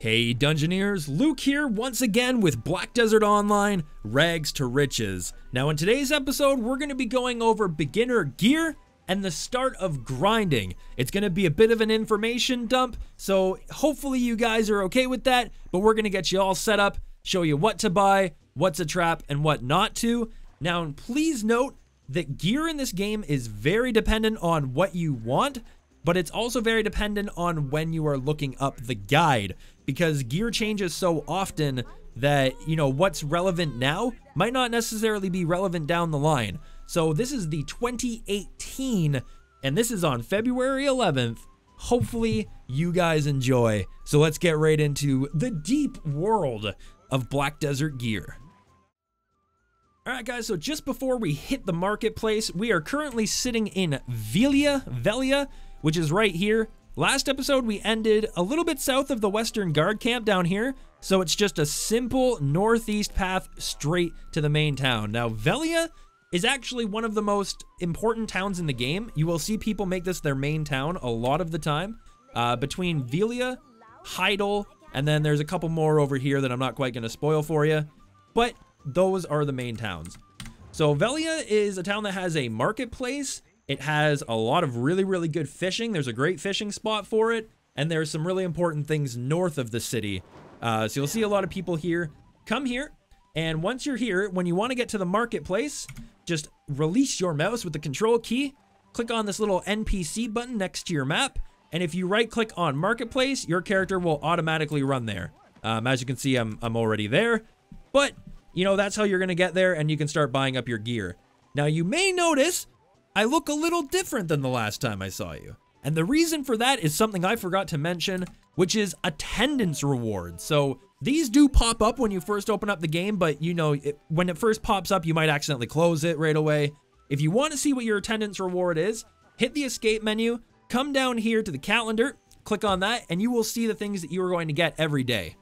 Hey Dungeoneers, Luke here once again with Black Desert Online, Rags to Riches. Now in today's episode, we're going to be going over beginner gear and the start of grinding. It's going to be a bit of an information dump, so hopefully you guys are okay with that, but we're going to get you all set up, show you what to buy, what's a trap, and what not to. Now please note that gear in this game is very dependent on what you want, but it's also very dependent on when you are looking up the guide, because gear changes so often that, you know, what's relevant now might not necessarily be relevant down the line. So this is the 2018, and this is on February 11th. Hopefully you guys enjoy. So let's get right into the deep world of Black Desert gear. Alright guys, so just before we hit the marketplace, we are currently sitting in Velia, which is right here. Last episode, we ended a little bit south of the Western Guard camp down here, so it's just a simple northeast path straight to the main town. Now, Velia is actually one of the most important towns in the game. You will see people make this their main town a lot of the time. Between Velia, Heidel, and then there's a couple more over here that I'm not quite going to spoil for you, but those are the main towns. So Velia is a town that has a marketplace. It has a lot of really good fishing. There's a great fishing spot for it, and there's some really important things north of the city. So you'll see a lot of people here. Come here, and once you're here, when you want to get to the marketplace, just release your mouse with the control key, click on this little NPC button next to your map, and if you right click on marketplace, your character will automatically run there. As you can see, I'm already there, but you know, that's how you're going to get there, and you can start buying up your gear. Now you may notice I look a little different than the last time I saw you. And the reason for that is something I forgot to mention, which is attendance rewards. So these do pop up when you first open up the game, but you know, when it first pops up, you might accidentally close it right away. If you want to see what your attendance reward is, hit the escape menu, come down here to the calendar, click on that, and you will see the things that you are going to get every day.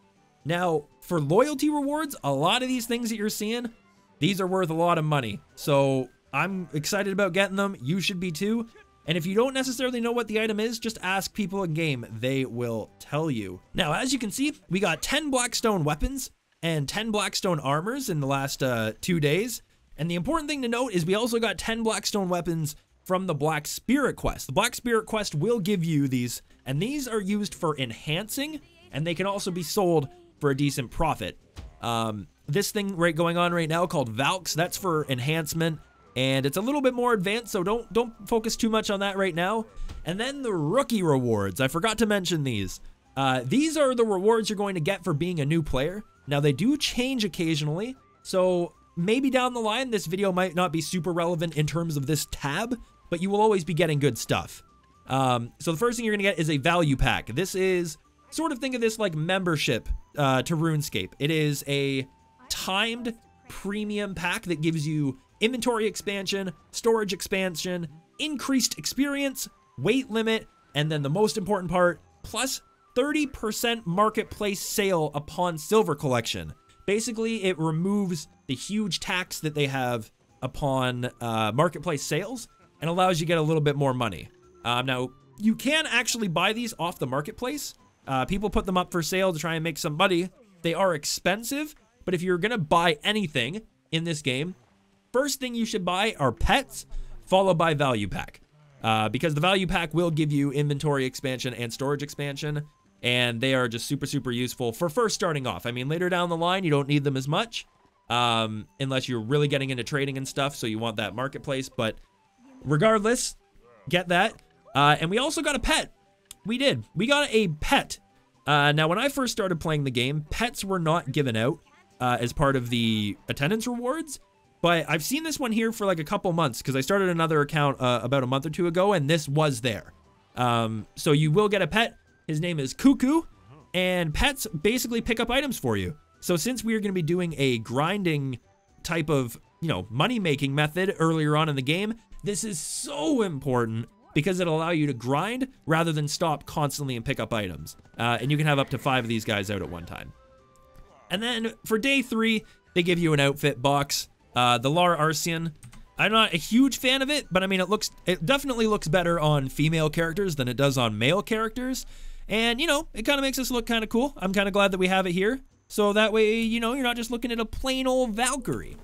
Now, for loyalty rewards, a lot of these things that you're seeing, these are worth a lot of money. So I'm excited about getting them. You should be too. And if you don't necessarily know what the item is, just ask people in game. They will tell you. Now, as you can see, we got 10 Blackstone weapons and 10 Blackstone armors in the last 2 days. And the important thing to note is we also got 10 Blackstone weapons from the Black Spirit quest. The Black Spirit quest will give you these, and these are used for enhancing, and they can also be sold for a decent profit. This thing going on right now called Valks, that's for enhancement. And it's a little bit more advanced, so don't focus too much on that right now. And then the rookie rewards. I forgot to mention these. These are the rewards you're going to get for being a new player. Now, they do change occasionally, so maybe down the line, this video might not be super relevant in terms of this tab, but you will always be getting good stuff. So the first thing you're going to get is a value pack. This is sort of, think of this like membership to RuneScape. It is a timed premium pack that gives you inventory expansion, storage expansion, increased experience, weight limit, and then the most important part, plus 30% marketplace sale upon silver collection. Basically, it removes the huge tax that they have upon marketplace sales and allows you to get a little bit more money. Now, you can actually buy these off the marketplace. People put them up for sale to try and make some money. They are expensive, but if you're gonna buy anything in this game, first thing you should buy are pets, followed by value pack. Because the value pack will give you inventory expansion and storage expansion, and they are just super useful for first starting off. I mean, later down the line, you don't need them as much, unless you're really getting into trading and stuff, so you want that marketplace, but regardless, get that. And we also got a pet. We got a pet. Now, when I first started playing the game, pets were not given out as part of the attendance rewards. But I've seen this one here for like a couple months because I started another account about a month or two ago, and this was there. So you will get a pet. His name is Cuckoo, and pets basically pick up items for you. So since we are going to be doing a grinding type of, you know, money-making method earlier on in the game, this is so important because it'll allow you to grind rather than stop constantly and pick up items. And you can have up to 5 of these guys out at one time. And then for day 3, they give you an outfit box. The Lar Arsian, I'm not a huge fan of it, but I mean, it definitely looks better on female characters than it does on male characters. And, you know, it kind of makes us look kind of cool. I'm kind of glad that we have it here. So that way, you know, you're not just looking at a plain old Valkyrie.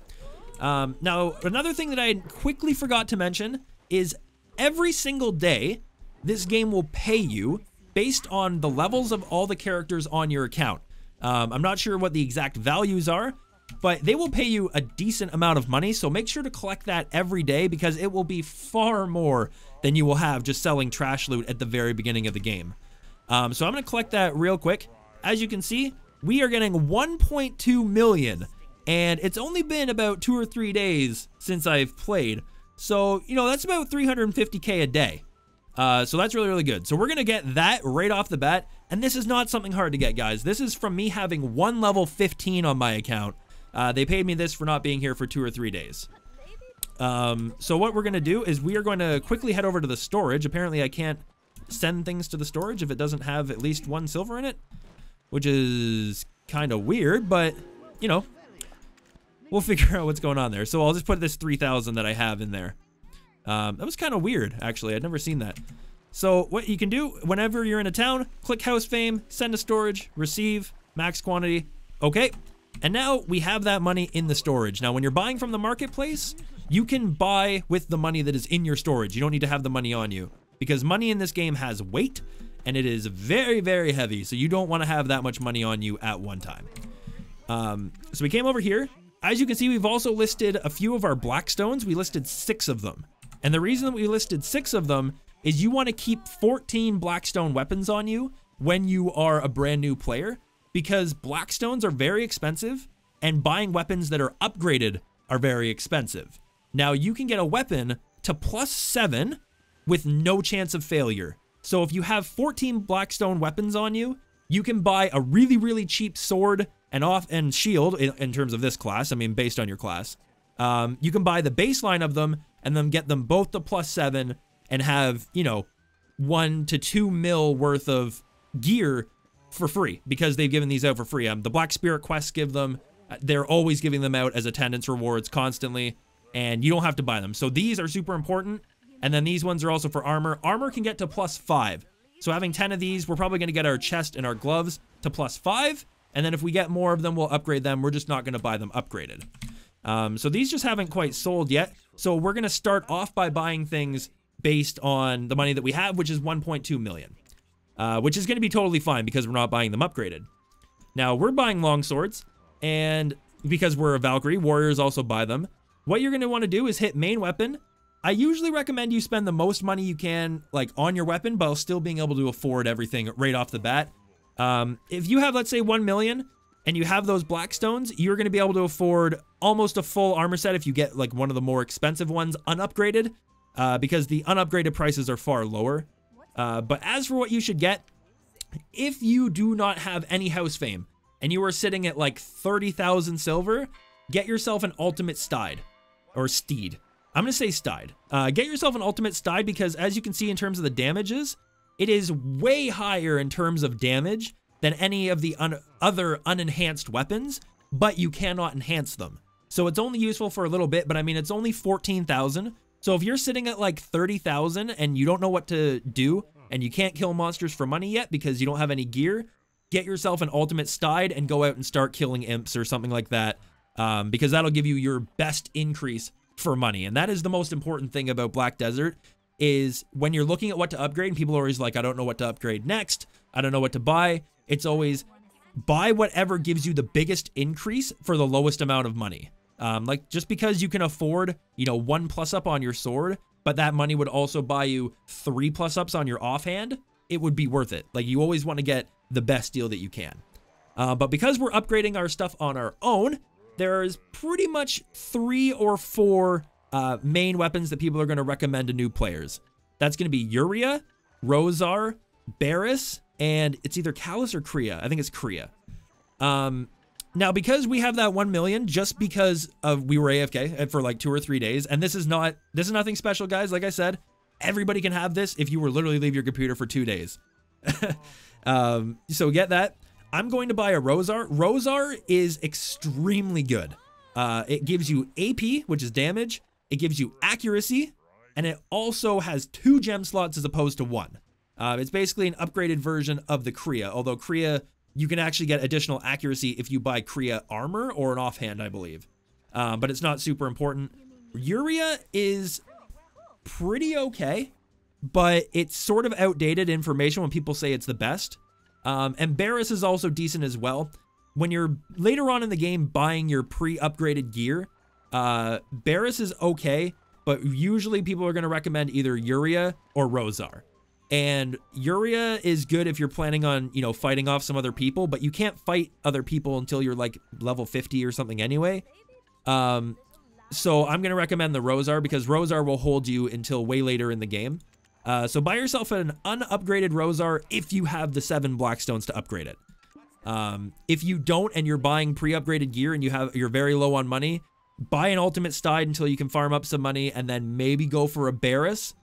Now, another thing that I quickly forgot to mention is every single day, this game will pay you based on the levels of all the characters on your account. I'm not sure what the exact values are, but they will pay you a decent amount of money, so make sure to collect that every day because it will be far more than you will have just selling trash loot at the very beginning of the game. So I'm going to collect that real quick. As you can see, we are getting 1.2 million, and it's only been about 2 or 3 days since I've played. So, you know, that's about 350k a day. So that's really, really good. So we're going to get that right off the bat. And this is not something hard to get, guys. This is from me having one level 15 on my account. They paid me this for not being here for 2 or 3 days. So what we're going to do is we are going to quickly head over to the storage. Apparently I can't send things to the storage if it doesn't have at least 1 silver in it, which is kind of weird, but you know, we'll figure out what's going on there. So I'll just put this 3,000 that I have in there. That was kind of weird, actually. I'd never seen that. So what you can do whenever you're in a town, click house fame, send to storage, receive, max quantity. Okay. And now we have that money in the storage. Now, when you're buying from the marketplace, you can buy with the money that is in your storage. You don't need to have the money on you because money in this game has weight and it is very, very heavy. So you don't want to have that much money on you at one time. So we came over here. As you can see, we've also listed a few of our blackstones. We listed 6 of them. And the reason that we listed 6 of them is you want to keep 14 blackstone weapons on you when you are a brand new player, because blackstones are very expensive and buying weapons that are upgraded are very expensive. Now you can get a weapon to +7 with no chance of failure. So if you have 14 blackstone weapons on you, you can buy a really, really cheap sword and shield in terms of this class. I mean, based on your class. You can buy the baseline of them and then get them both to +7 and have, you know, 1 to 2 mil worth of gear for free because they've given these out for free. The Black Spirit quests give them, they're always giving them out as attendance rewards constantly, and you don't have to buy them. So these are super important. And then these ones are also for armor. Armor can get to +5. So having 10 of these, we're probably going to get our chest and our gloves to +5. And then if we get more of them, we'll upgrade them. We're just not going to buy them upgraded. So these just haven't quite sold yet. So we're going to start off by buying things based on the money that we have, which is 1.2 million. Which is going to be totally fine because we're not buying them upgraded. Now, we're buying longswords, and because we're a Valkyrie, warriors also buy them. What you're going to want to do is hit main weapon. I usually recommend you spend the most money you can, like, on your weapon, but still being able to afford everything right off the bat. If you have, let's say, 1 million, and you have those blackstones, you're going to be able to afford almost a full armor set if you get, like, one of the more expensive ones unupgraded, because the unupgraded prices are far lower. But as for what you should get, if you do not have any house fame and you are sitting at like 30,000 silver, get yourself an ultimate steed or steed. I'm going to say steed. Get yourself an ultimate steed because as you can see in terms of the damages, it is way higher in terms of damage than any of the other unenhanced weapons, but you cannot enhance them. So it's only useful for a little bit, but I mean, it's only 14,000. So if you're sitting at like 30,000 and you don't know what to do and you can't kill monsters for money yet because you don't have any gear, get yourself an ultimate steed and go out and start killing imps or something like that, because that'll give you your best increase for money. And that is the most important thing about Black Desert is when you're looking at what to upgrade and people are always like, I don't know what to upgrade next. I don't know what to buy. It's always buy whatever gives you the biggest increase for the lowest amount of money. Like just because you can afford, you know, 1 +up on your sword, but that money would also buy you 3 +ups on your offhand, it would be worth it. Like you always want to get the best deal that you can. But because we're upgrading our stuff on our own, there's pretty much 3 or 4 main weapons that people are going to recommend to new players. That's going to be Uria, Rosar, Barris, and it's either Callus or Kriya. I think it's Kriya. Now, because we have that 1 million, just because of we were AFK for like 2 or 3 days, and this is nothing special, guys. Like I said, everybody can have this if you were literally leave your computer for 2 days. So get that. I'm going to buy a Rosar. Rosar is extremely good. It gives you AP, which is damage. It gives you accuracy, and it also has 2 gem slots as opposed to 1. It's basically an upgraded version of the Kriya, although Kriya, you can actually get additional accuracy if you buy Kriya Armor or an offhand, I believe. But it's not super important. Uria is pretty okay, but it's sort of outdated information when people say it's the best. And Barris is also decent as well. When you're later on in the game buying your pre-upgraded gear, Barris is okay, but usually people are going to recommend either Uria or Rosar. And Uria is good if you're planning on, you know, fighting off some other people, but you can't fight other people until you're like level 50 or something anyway. So I'm going to recommend the Rosar because Rosar will hold you until way later in the game. So buy yourself an unupgraded Rosar if you have the 7 Blackstones to upgrade it. If you don't and you're buying pre-upgraded gear and you're very low on money, buy an Ultimate Steid until you can farm up some money and then maybe go for a Barris.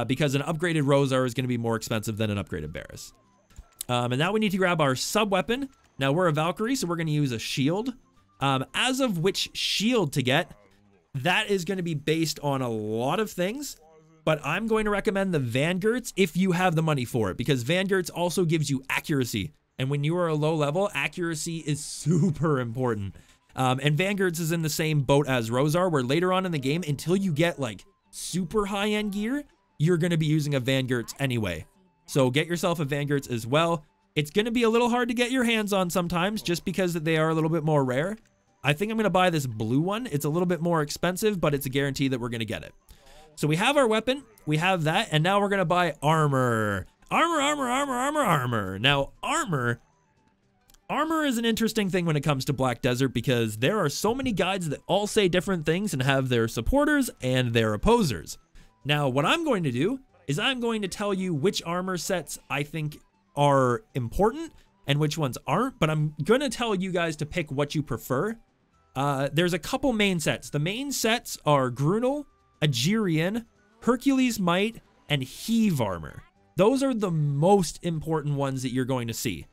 Because an upgraded Rosar is going to be more expensive than an upgraded Barris. And now we need to grab our sub-weapon. Now we're a Valkyrie, so we're going to use a shield. As of which shield to get, that is going to be based on a lot of things. But I'm going to recommend the Vanguards if you have the money for it, because Vanguards also gives you accuracy. And when you are a low level, accuracy is super important. And Vanguards is in the same boat as Rosar, where later on in the game, until you get like super high-end gear, you're going to be using a Vanguards anyway. So get yourself a Vanguards as well. It's going to be a little hard to get your hands on sometimes just because they are a little bit more rare. I think I'm going to buy this blue one. It's a little bit more expensive, but it's a guarantee that we're going to get it. So we have our weapon, we have that, and now we're going to buy armor. Armor. Now, armor is an interesting thing when it comes to Black Desert because there are so many guides that all say different things and have their supporters and their opposers. Now, what I'm going to do is I'm going to tell you which armor sets I think are important and which ones aren't, but I'm going to tell you guys to pick what you prefer. There's a couple main sets. The main sets are Granola, Agirian, Hercules Might, and Heave Armor. Those are the most important ones that you're going to see.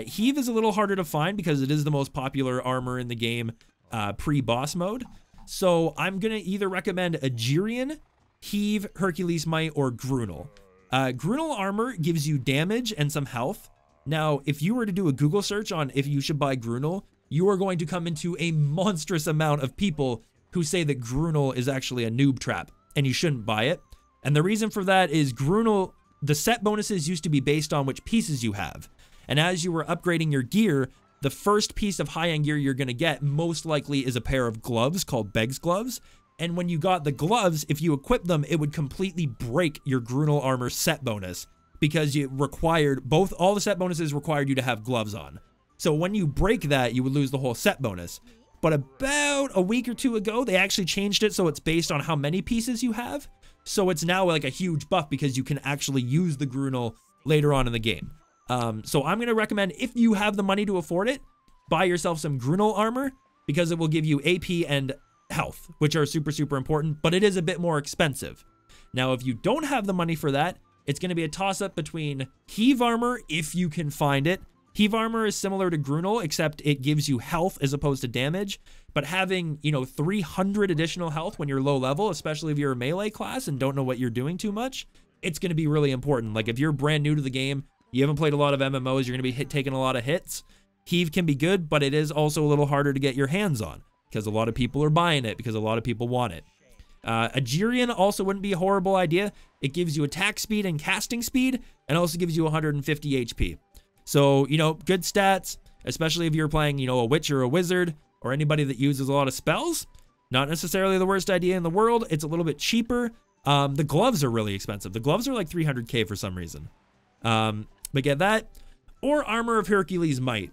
Heave is a little harder to find because it is the most popular armor in the game pre-boss mode. So I'm going to either recommend Agirian, Heave, Hercules Might, or Granola. Granola Armor gives you damage and some health. Now, if you were to do a Google search on if you should buy Granola, you are going to come into a monstrous amount of people who say that Granola is actually a noob trap and you shouldn't buy it. And the reason for that is Granola, the set bonuses used to be based on which pieces you have. And as you were upgrading your gear, the first piece of high-end gear you're going to get most likely is a pair of gloves called Beg's Gloves. And when you got the gloves, if you equip them, it would completely break your Granola Armor set bonus because it required all the set bonuses required you to have gloves on. So when you break that, you would lose the whole set bonus. But about a week or two ago, they actually changed it so it's based on how many pieces you have. So it's now like a huge buff because you can actually use the Granola later on in the game. So I'm going to recommend, if you have the money to afford it, buy yourself some Granola Armor because it will give you AP and health, which are super, super important, but it is a bit more expensive. Now, if you don't have the money for that, it's going to be a toss-up between Heave Armor, if you can find it. Heave Armor is similar to Granola, except it gives you health as opposed to damage, but having, 300 additional health when you're low level, especially if you're a melee class and don't know what you're doing too much, it's going to be really important. Like if you're brand new to the game, you haven't played a lot of MMOs, you're going to be taking a lot of hits. Heave can be good, but it is also a little harder to get your hands on because a lot of people are buying it because a lot of people want it. Agirian also wouldn't be a horrible idea. It gives you attack speed and casting speed and also gives you 150 HP. So, good stats, especially if you're playing, a witch or a wizard or anybody that uses a lot of spells. Not necessarily the worst idea in the world. It's a little bit cheaper. The gloves are really expensive. The gloves are like 300k for some reason. But get that. Or Armor of Hercules Might.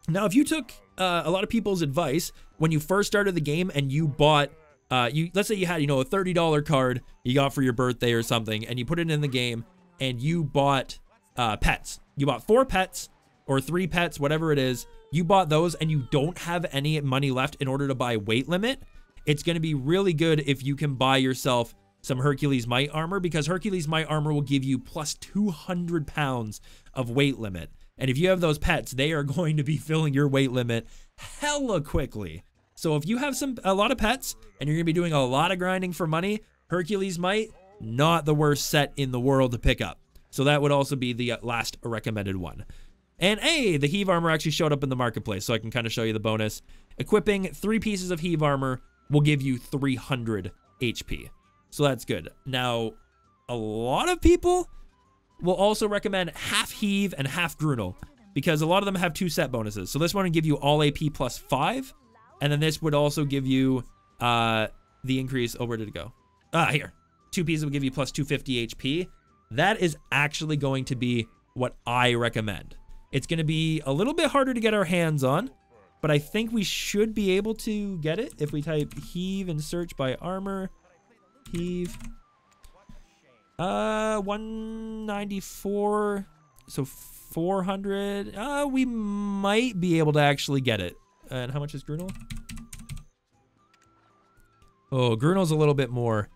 Now, if you took a lot of people's advice when you first started the game and you bought, let's say you had, a $30 card you got for your birthday or something, and you put it in the game and you bought pets. You bought 4 pets or 3 pets, whatever it is. You bought those and you don't have any money left in order to buy weight limit. It's going to be really good if you can buy yourself some Hercules Might Armor, because Hercules Might Armor will give you plus 200 pounds of weight limit. And if you have those pets, they are going to be filling your weight limit hella quickly. So if you have a lot of pets and you're going to be doing a lot of grinding for money, Hercules Might, not the worst set in the world to pick up. So that would also be the last recommended one. And hey, the Heave Armor actually showed up in the marketplace, so I can kind of show you the bonus. Equipping 3 pieces of Heave Armor will give you 300 HP. So that's good. Now, a lot of people will also recommend half Heave and half Granola, because a lot of them have 2 set bonuses. So this one would give you all AP plus 5, and then this would also give you the increase. Oh, where did it go? Here. 2 pieces will give you plus 250 HP. That is actually going to be what I recommend. It's going to be a little bit harder to get our hands on, but I think we should be able to get it if we type Heave and search by armor. Heave. 194. So 400. We might be able to actually get it. And how much is Granola? Oh, Granola's a little bit more.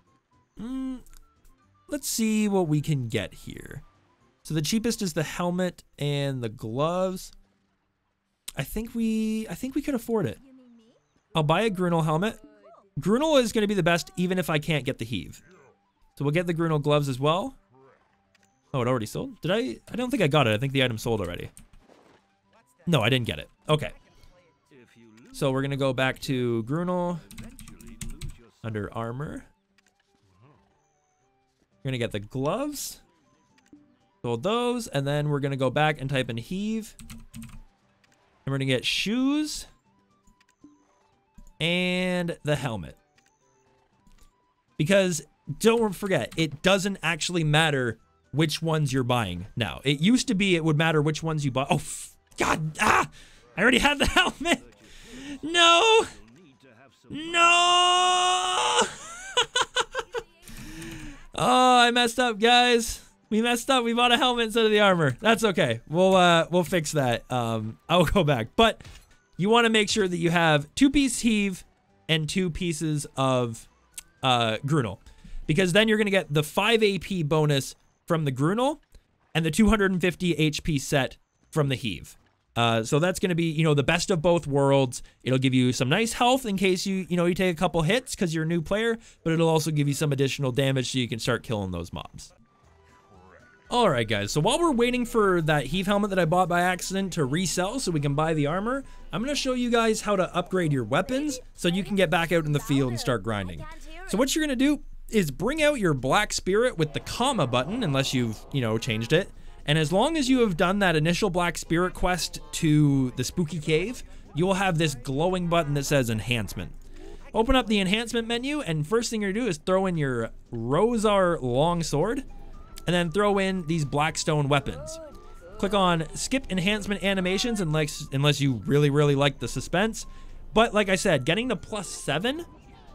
Let's see what we can get here. So the cheapest is the helmet and the gloves. I think we could afford it. I'll buy a Griddle helmet. Griddle is going to be the best even if I can't get the Heave. So we'll get the Griddle gloves as well. Oh, it already sold? Did I? I don't think I got it. I think the item sold already. No, I didn't get it. Okay. So we're going to go back to Griddle under armor. We're going to get the gloves. Sold those, and then we're gonna go back and type in Heave, and we're gonna get shoes and the helmet, because don't forget, it doesn't actually matter which ones you're buying now. It used to be it would matter which ones you buy. Oh God, I already had the helmet. No. Oh, I messed up, guys. We messed up. We bought a helmet instead of the armor. That's okay. We'll fix that. I'll go back. But you want to make sure that you have 2-piece Heave and 2 pieces of Granola, because then you're going to get the 5 AP bonus from the Granola and the 250 HP set from the Heave. So that's going to be, the best of both worlds. It'll give you some nice health in case you take a couple hits because you're a new player, but it'll also give you some additional damage so you can start killing those mobs. Alright guys, so while we're waiting for that Heave helmet that I bought by accident to resell so we can buy the armor, I'm going to show you guys how to upgrade your weapons so you can get back out in the field and start grinding. So what you're going to do is bring out your black spirit with the comma button, unless you've, changed it. And as long as you have done that initial black spirit quest to the spooky cave, you will have this glowing button that says enhancement. Open up the enhancement menu, and first thing you're going to do is throw in your Rosar longsword, and then throw in these blackstone weapons. Click on skip enhancement animations unless you really like the suspense. But like I said, getting the +7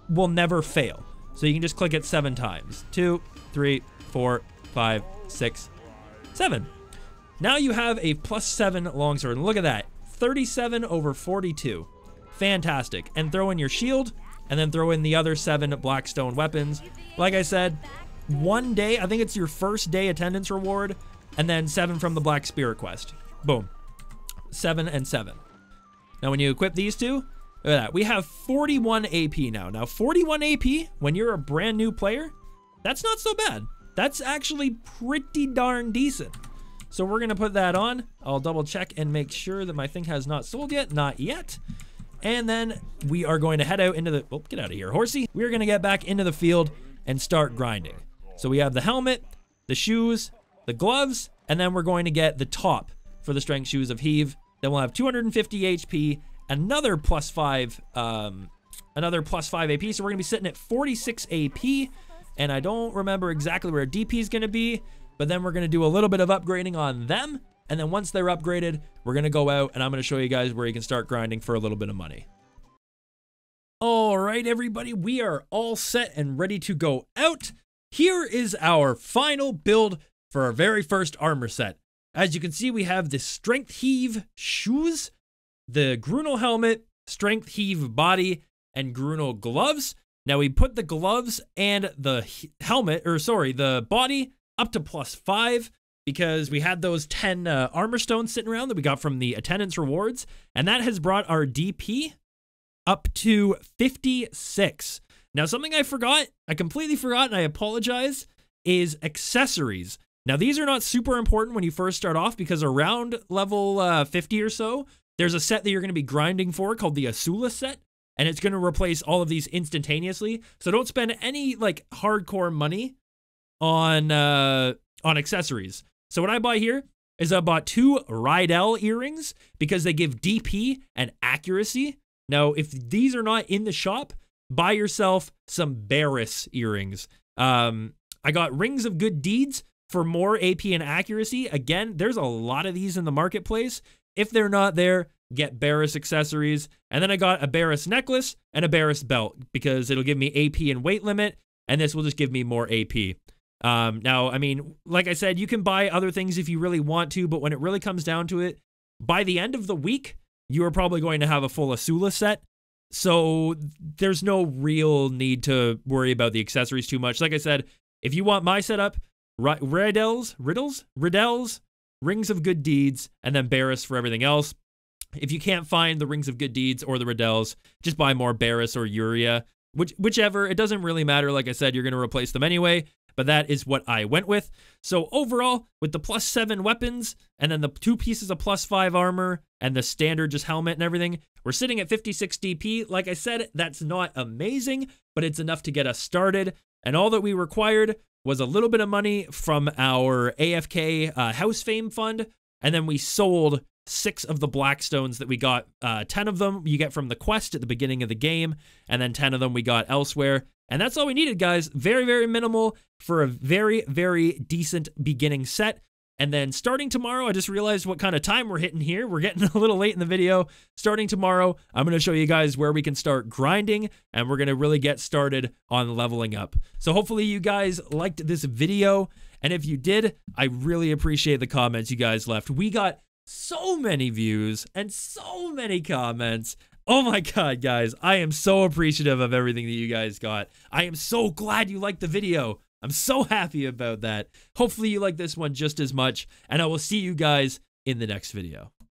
will never fail. So you can just click it 7 times. 2, 3, 4, 5, 6, 7. Now you have a +7 longsword. And look at that. 37 over 42. Fantastic. And throw in your shield, and then throw in the other 7 blackstone weapons. Like I said, 1 day, I think it's your first day attendance reward, and then 7 from the Black Spirit quest. Boom. 7 and 7. Now when you equip these 2, look at that. We have 41 AP now. Now 41 AP, when you're a brand new player, that's not so bad. That's actually pretty darn decent. So we're going to put that on. I'll double check and make sure that my thing has not sold yet. Not yet. And then we are going to head out into the... Oh, get out of here, horsey. We are going to get back into the field and start grinding. So we have the helmet, the shoes, the gloves, and then we're going to get the top for the strength shoes of Heave. Then we'll have 250 HP, another +5 AP. So we're going to be sitting at 46 AP, and I don't remember exactly where DP is going to be, but then we're going to do a little bit of upgrading on them, and then once they're upgraded, we're going to go out, and I'm going to show you guys where you can start grinding for a little bit of money. All right, everybody, we are all set and ready to go out. Here is our final build for our very first armor set. As you can see, we have the Strength Heave shoes, the Granola helmet, Strength Heave body, and Granola gloves. Now we put the gloves and the helmet, the body up to +5 because we had those 10 armor stones sitting around that we got from the attendance rewards, and that has brought our DP up to 56. Now, something I completely forgot, and I apologize, is accessories. Now, these are not super important when you first start off because around level 50 or so, there's a set that you're going to be grinding for called the Asula set, and it's going to replace all of these instantaneously. So don't spend any like hardcore money on accessories. So what I buy here is I bought 2 Rydell earrings because they give DP and accuracy. Now, if these are not in the shop, buy yourself some Barris earrings. I got Rings of Good Deeds for more AP and accuracy. Again, there's a lot of these in the marketplace. If they're not there, get Barris accessories. And then I got a Barris necklace and a Barris belt because it'll give me AP and weight limit, and this will just give me more AP. Now, I mean, like I said, you can buy other things if you really want to, but when it really comes down to it, by the end of the week, you are probably going to have a full Asula set. So there's no real need to worry about the accessories too much. Like I said, if you want my setup, Rydell's, Rings of Good Deeds, and then Barris for everything else. If you can't find the Rings of Good Deeds or the Rydell's, just buy more Barris or Uria. Whichever, it doesn't really matter. Like I said, you're going to replace them anyway, but that is what I went with. So overall, with the +7 weapons, and then the 2 pieces of +5 armor, and the standard just helmet and everything, we're sitting at 56 DP. Like I said, that's not amazing, but it's enough to get us started. And all that we required was a little bit of money from our AFK House Fame Fund, and then we sold 6 of the Blackstones that we got. 10 of them you get from the quest at the beginning of the game, and then 10 of them we got elsewhere. And that's all we needed, guys. Very, very minimal for a very, very decent beginning set. And then starting tomorrow, I just realized what kind of time we're hitting here. We're getting a little late in the video. Starting tomorrow, I'm going to show you guys where we can start grinding, and we're going to really get started on leveling up. So hopefully you guys liked this video. And if you did, I really appreciate the comments you guys left. We got so many views and so many comments. Oh my God, guys, I am so appreciative of everything that you guys got. I am so glad you liked the video. I'm so happy about that. Hopefully you like this one just as much, and I will see you guys in the next video.